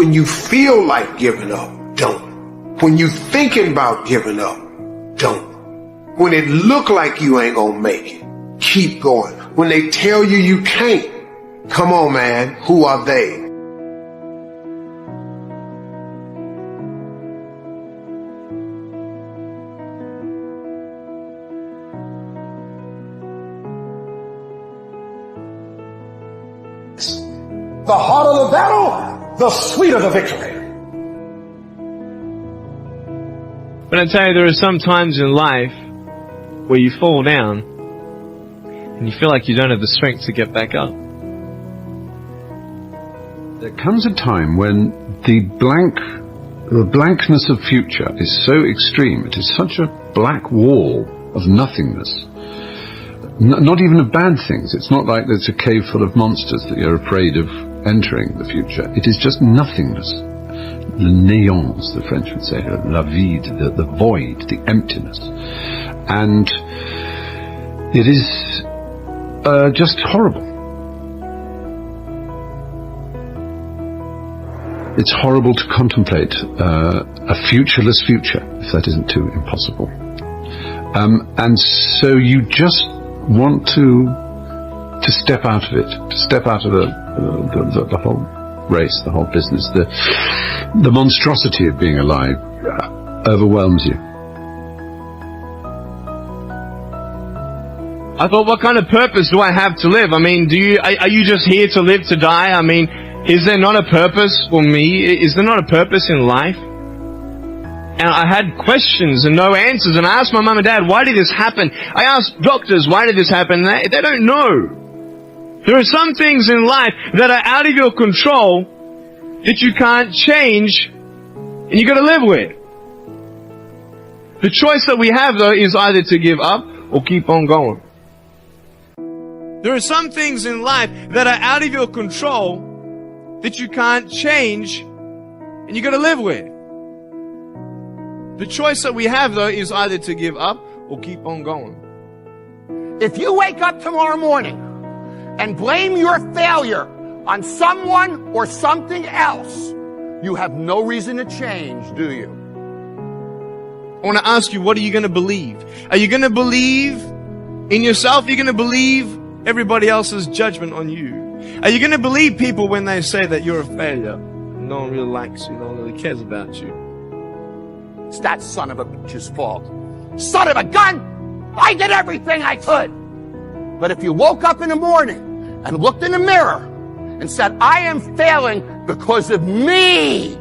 When you feel like giving up, don't. When you thinking about giving up, don't. When it look like you ain't gonna make it, keep going. When they tell you you can't, come on, man, who are they? The harder the battle, the sweeter the victory. But I tell you, there are some times in life where you fall down and you feel like you don't have the strength to get back up. There comes a time when the blankness of future is so extreme, it is such a black wall of nothingness. Not even of bad things. It's not like there's a cave full of monsters that you're afraid of entering the future. It is just nothingness. Le néant, the French would say, la vide, the void, the emptiness. And it is just horrible. It's horrible to contemplate a futureless future, if that isn't too impossible. And so you just want to step out of it, to step out of the whole race, the whole business. The monstrosity of being alive overwhelms you. I thought, what kind of purpose do I have to live? I mean, are you just here to live to die? I mean, is there not a purpose for me? Is there not a purpose in life? And I had questions and no answers, and I asked my mum and dad, why did this happen? I asked doctors, why did this happen? They don't know. There are some things in life that are out of your control that you can't change, and you got to live with. The choice that we have, though, is either to give up or keep on going. There are some things in life that are out of your control that you can't change, and you got to live with. The choice that we have, though, is either to give up or keep on going. If you wake up tomorrow morning and blame your failure on someone or something else, you have no reason to change, do you? I want to ask you, what are you going to believe? Are you going to believe in yourself? Are you going to believe everybody else's judgment on you? Are you going to believe people when they say that you're a failure? No one really likes you. No one really cares about you. It's that son of a bitch's fault. Son of a gun! I did everything I could. But if you woke up in the morning and looked in the mirror and said, I am failing because of me,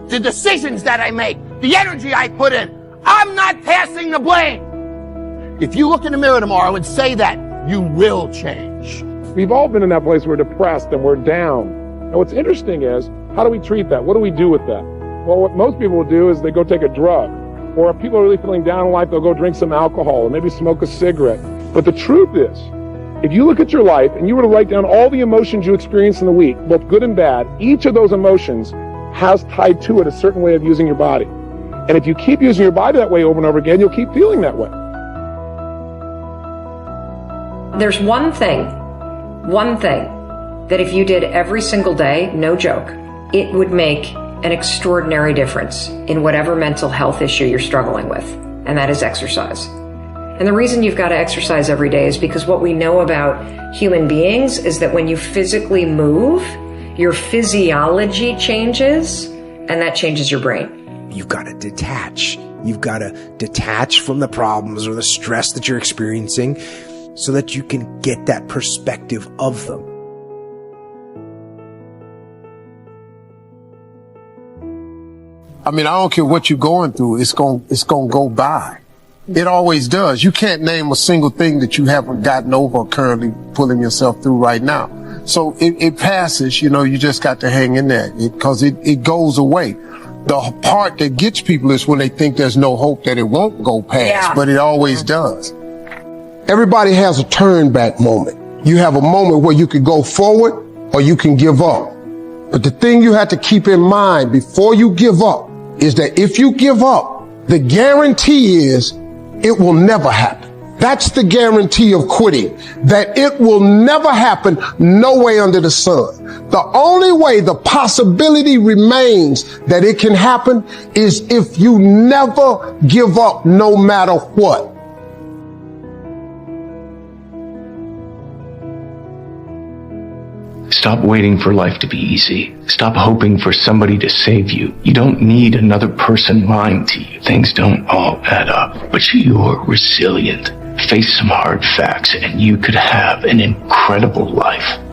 the decisions that I make, the energy I put in, I'm not passing the blame. If you look in the mirror tomorrow and say that, you will change. We've all been in that place where we're depressed and we're down. And what's interesting is, how do we treat that? What do we do with that? Well, what most people will do is they go take a drug. Or if people are really feeling down in life, they'll go drink some alcohol or maybe smoke a cigarette. But the truth is, if you look at your life and you were to write down all the emotions you experienced in the week, both good and bad, each of those emotions has tied to it a certain way of using your body. And if you keep using your body that way over and over again, you'll keep feeling that way. There's one thing that if you did every single day, no joke, it would make an extraordinary difference in whatever mental health issue you're struggling with, and that is exercise. And the reason you've got to exercise every day is because what we know about human beings is that when you physically move, your physiology changes, and that changes your brain. You've got to detach. You've got to detach from the problems or the stress that you're experiencing so that you can get that perspective of them. I mean, I don't care what you're going through, it's going to go by. It always does. You can't name a single thing that you haven't gotten over or currently pulling yourself through right now. So it passes, you know, you just got to hang in there because it goes away. The part that gets people is when they think there's no hope that it won't go past, but it always does. Everybody has a turn back moment. You have a moment where you can go forward or you can give up. But the thing you have to keep in mind before you give up is that if you give up, the guarantee is it will never happen. That's the guarantee of quitting, that it will never happen, no way under the sun. The only way the possibility remains that it can happen is if you never give up, no matter what. Stop waiting for life to be easy. Stop hoping for somebody to save you. You don't need another person lying to you. Things don't all add up, but you're resilient. Face some hard facts and you could have an incredible life.